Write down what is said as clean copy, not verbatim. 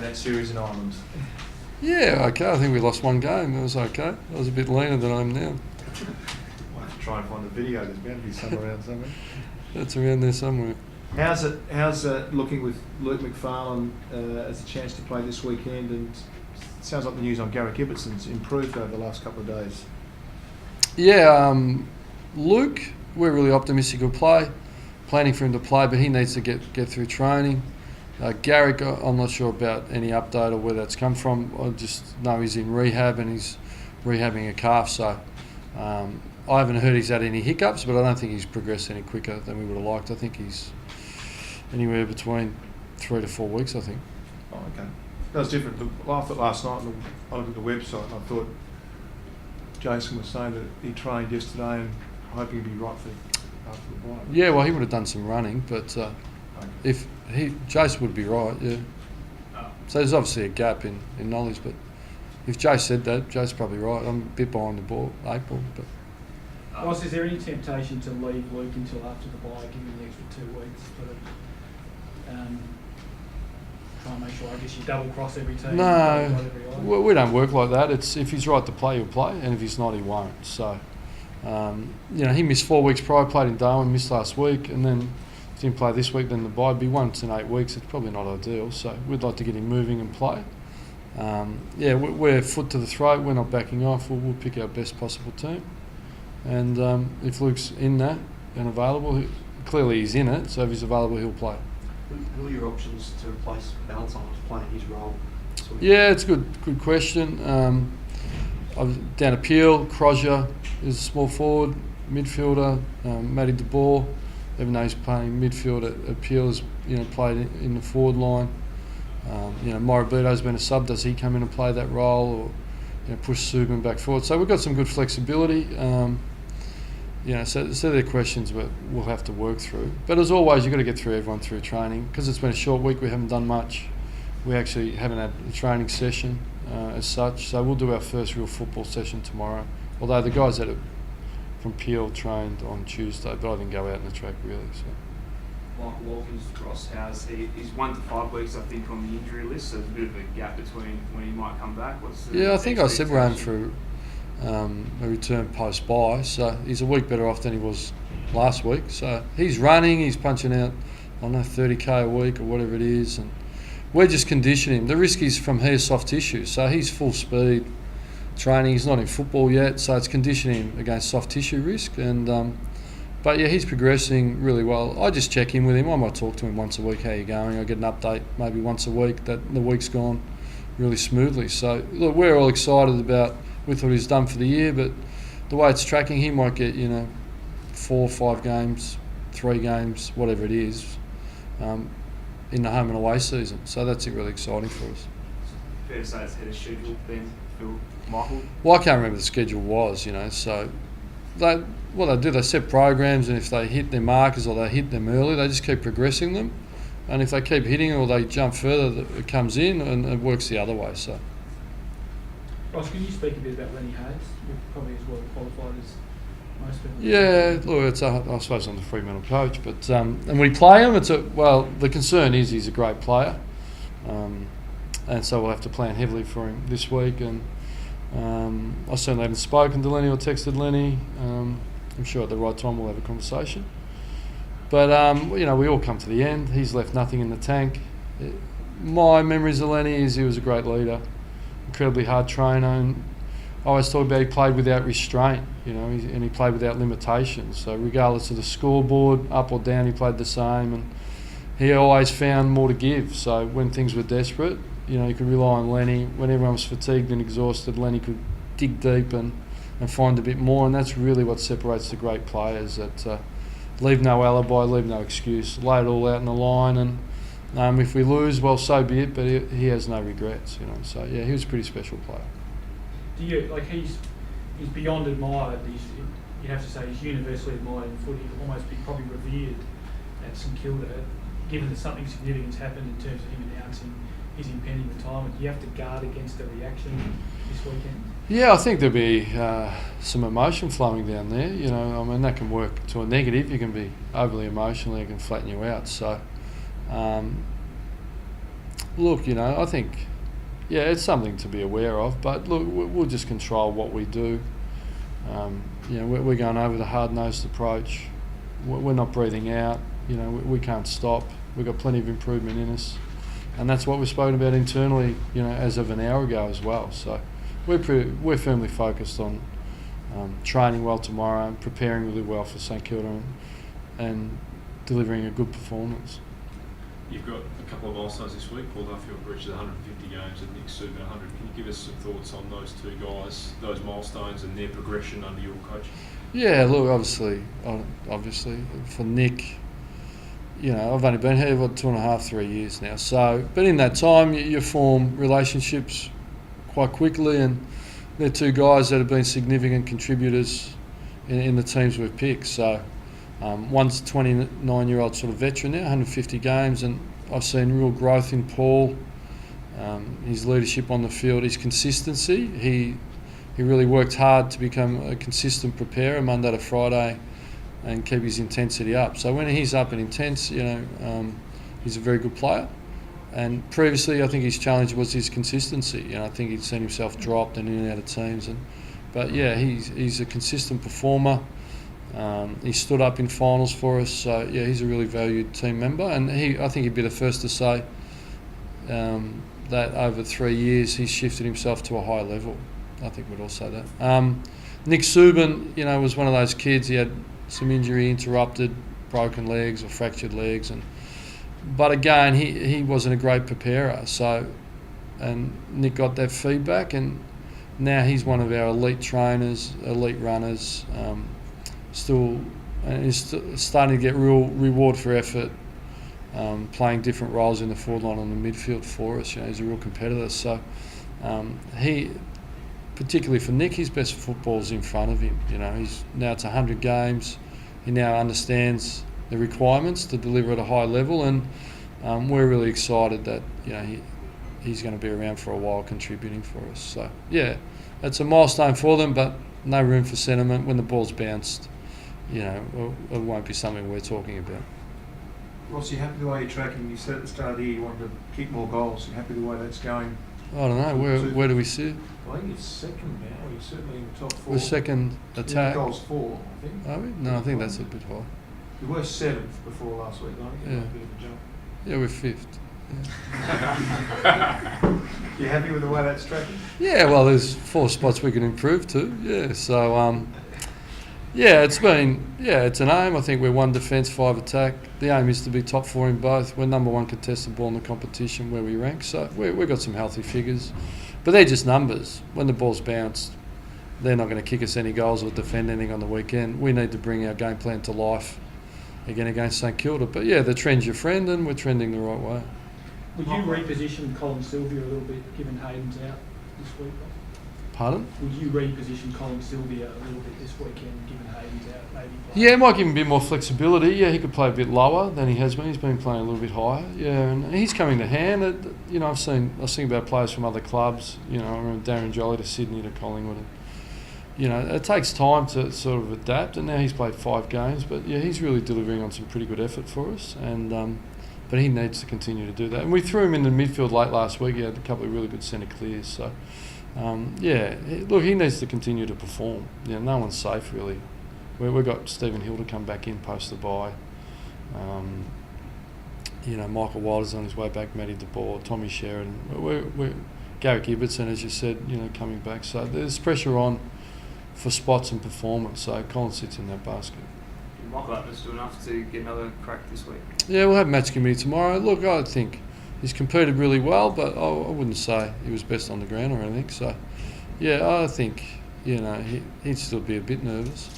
that series in Ireland? Yeah, okay. I think we lost one game. It was okay. I was a bit leaner than I am now. I'll have to try and find the video. There's bound to be some around somewhere. That's around there somewhere. How's it looking with Luke McFarlane as a chance to play this weekend? And it sounds like the news on Garrick Ibbetson's improved over the last couple of days. Yeah, Luke, we're really optimistic he'll play. Planning for him to play, but he needs to get through training. Garrick, I'm not sure about any update or where that's come from. I just know he's in rehab and he's rehabbing a calf, so I haven't heard he's had any hiccups, but I don't think he's progressed any quicker than we would have liked. I think he's anywhere between 3 to 4 weeks, I think. Oh, okay. That was different. I thought last night, I looked at the website and I thought Jason was saying that he trained yesterday and hoping he'd be right for after the bye. Yeah, well, he would have done some running, but if Jace would be right, yeah. So there's obviously a gap in knowledge, but if Jace said that, Jace's probably right. I'm a bit behind the ball, April, but. Ross, is there any temptation to leave Luke until after the bye, give him the extra 2 weeks, try and make sure, I guess, you double cross every team? No, we don't work like that. It's if he's right to play, he'll play, and if he's not, he won't. So, he missed 4 weeks prior, played in Darwin, missed last week, and then didn't play this week. Then the bye be once in 8 weeks. It's probably not ideal. So we'd like to get him moving and play. We're foot to the throat. We're not backing off. We'll pick our best possible team. And if Luke's in that and available, clearly he's in it, so if he's available, he'll play. Who are your options to replace Valentine playing his role? Yeah, it's a good question. I was down at Peel. Crozier is a small forward, midfielder. Matty De Boer, even though he's playing midfield at Peel, has played in the forward line. Morabito's been a sub. Does he come in and play that role, or push Subin back forward? So we've got some good flexibility. So they're questions that we'll have to work through. But as always, you've got to get through everyone through training. Because it's been a short week, we haven't done much. We actually haven't had a training session as such. So we'll do our first real football session tomorrow. Although the guys from Peel trained on Tuesday, but I didn't go out in the track really. So. Michael Walkins, Ross, he's 1 to 5 weeks, I think, on the injury list, so there's a bit of a gap between when he might come back. I think I said we're aiming for a return post-bye, so he's a week better off than he was last week. So he's running, he's punching out, 30k a week or whatever it is, and we're just conditioning him. The risk is from here soft tissue, so he's full speed training. He's not in football yet, so it's conditioning him against soft tissue risk. And but yeah, he's progressing really well. I just check in with him. I might talk to him once a week. How you going? I get an update maybe once a week that the week's gone really smoothly. So look, we're all excited about with what he's done for the year, but the way it's tracking, he might get 4 or 5 games, 3 games, whatever it is, in the home and away season. So that's really exciting for us. Fair to say it's ahead of schedule then for Michael? Well, I can't remember the schedule was, so what they do, they set programs, and if they hit their markers or they hit them early, they just keep progressing them. And if they keep hitting or they jump further, it comes in and it works the other way. So. Ross, can you speak a bit about Lenny Hayes? You're probably as well qualified as most people. Yeah, look, I suppose I'm the Fremantle coach, but and we play him. The concern is he's a great player, and so we'll have to plan heavily for him this week. And I certainly haven't spoken to Lenny or texted Lenny. I'm sure at the right time we'll have a conversation. But we all come to the end. He's left nothing in the tank. My memories of Lenny is he was a great leader, incredibly hard trainer, and I always talk about he played without restraint, and he played without limitations. So regardless of the scoreboard, up or down, he played the same, and he always found more to give. So when things were desperate, you could rely on Lenny. When everyone was fatigued and exhausted, Lenny could dig deep and find a bit more, and that's really what separates the great players, that leave no alibi, leave no excuse, lay it all out in the line, and if we lose, well, so be it, but he has no regrets, So, yeah, he was a pretty special player. Do you, he's beyond admired, you have to say he's universally admired in footy, almost be probably revered at St Kilda, given that something significant's happened in terms of him announcing his impending retirement. Do you have to guard against a reaction this weekend? Yeah, I think there'll be some emotion flowing down there. That can work to a negative. You can be overly emotional, it can flatten you out. So, Look, I think, it's something to be aware of. But look, we'll just control what we do. We're going over the hard-nosed approach. We're not breathing out. We can't stop. We've got plenty of improvement in us, and that's what we've spoken about internally. As of an hour ago as well. So we're firmly focused on training well tomorrow, and preparing really well for St Kilda, and delivering a good performance. You've got a couple of milestones this week. Paul Duffield reached 150 games and Nick Subin 100. Can you give us some thoughts on those two guys, those milestones, and their progression under your coach? Yeah, look, obviously, for Nick, I've only been here, 2.5, 3 years now. So, but in that time, you form relationships quite quickly, and they're two guys that have been significant contributors in the teams we've picked. So, one's a 29-year-old sort of veteran now, 150 games, and I've seen real growth in Paul. His leadership on the field, his consistency. He really worked hard to become a consistent preparer Monday to Friday and keep his intensity up. So when he's up and intense, he's a very good player. And previously, I think his challenge was his consistency. I think he'd seen himself dropped and in and out of teams. But he's a consistent performer. He stood up in finals for us. So he's a really valued team member. And I think he'd be the first to say that over 3 years he's shifted himself to a high level. I think we'd all say that. Nick Subin, was one of those kids. He had some injury, interrupted, broken legs or fractured legs, but again, he wasn't a great preparer. So, and Nick got that feedback, and now he's one of our elite trainers, elite runners. He's starting to get real reward for effort, playing different roles in the forward line on the midfield for us. He's a real competitor. So, particularly for Nick, his best football's in front of him. It's 100 games. He now understands the requirements to deliver at a high level, and we're really excited that he's going to be around for a while, contributing for us. So it's a milestone for them, but no room for sentiment. When the ball's bounced, it won't be something we're talking about. Ross, you happy the way you're tracking? You said at the start of the year you wanted to kick more goals. You happy the way that's going? I don't know. Where do we sit? I think it's second now. You're certainly in the top four. We're second attack. Goals 4, I think. Are we? No, I think that's a bit high. We were 7th before last week, I think. Yeah. A bit of a jump. Yeah, we're 5th. You happy with the way that's tracking? Yeah, well, there's 4 spots we can improve to. Yeah, so it's an aim. I think we're 1 defence, 5 attack. The aim is to be top 4 in both. We're number 1 contested ball in the competition where we rank. So we've got some healthy figures, but they're just numbers. When the ball's bounced, they're not going to kick us any goals or defend anything on the weekend. We need to bring our game plan to life again against St Kilda. But the trend's your friend, and we're trending the right way. Would you reposition Colin Sylvia a little bit, given Hayden's out this week? Pardon? Would you reposition Colin Sylvia a little bit this weekend, given Hayden's out? Maybe. Yeah, it might give him a bit more flexibility. Yeah, he could play a bit lower than he has been. He's been playing a little bit higher. Yeah, and he's coming to hand. I've seen about players from other clubs. I remember Darren Jolly to Sydney to Collingwood. It takes time to sort of adapt. And now he's played 5 games, but he's really delivering on some pretty good effort for us. And but he needs to continue to do that. And we threw him in the midfield late last week. He had a couple of really good centre clears. So look, he needs to continue to perform. No one's safe really. We've got Stephen Hill to come back in post the bye. Michael Wilder's on his way back, Matty DeBoer, Tommy Sheridan. Garrick Ibbotson, as you said, coming back. So there's pressure on for spots and performance. So Colin sits in that basket. Did Michael Atlas do enough to get another crack this week? Yeah, we'll have match committee tomorrow. Look, I think he's competed really well, but I wouldn't say he was best on the ground or anything. So, I think he'd still be a bit nervous.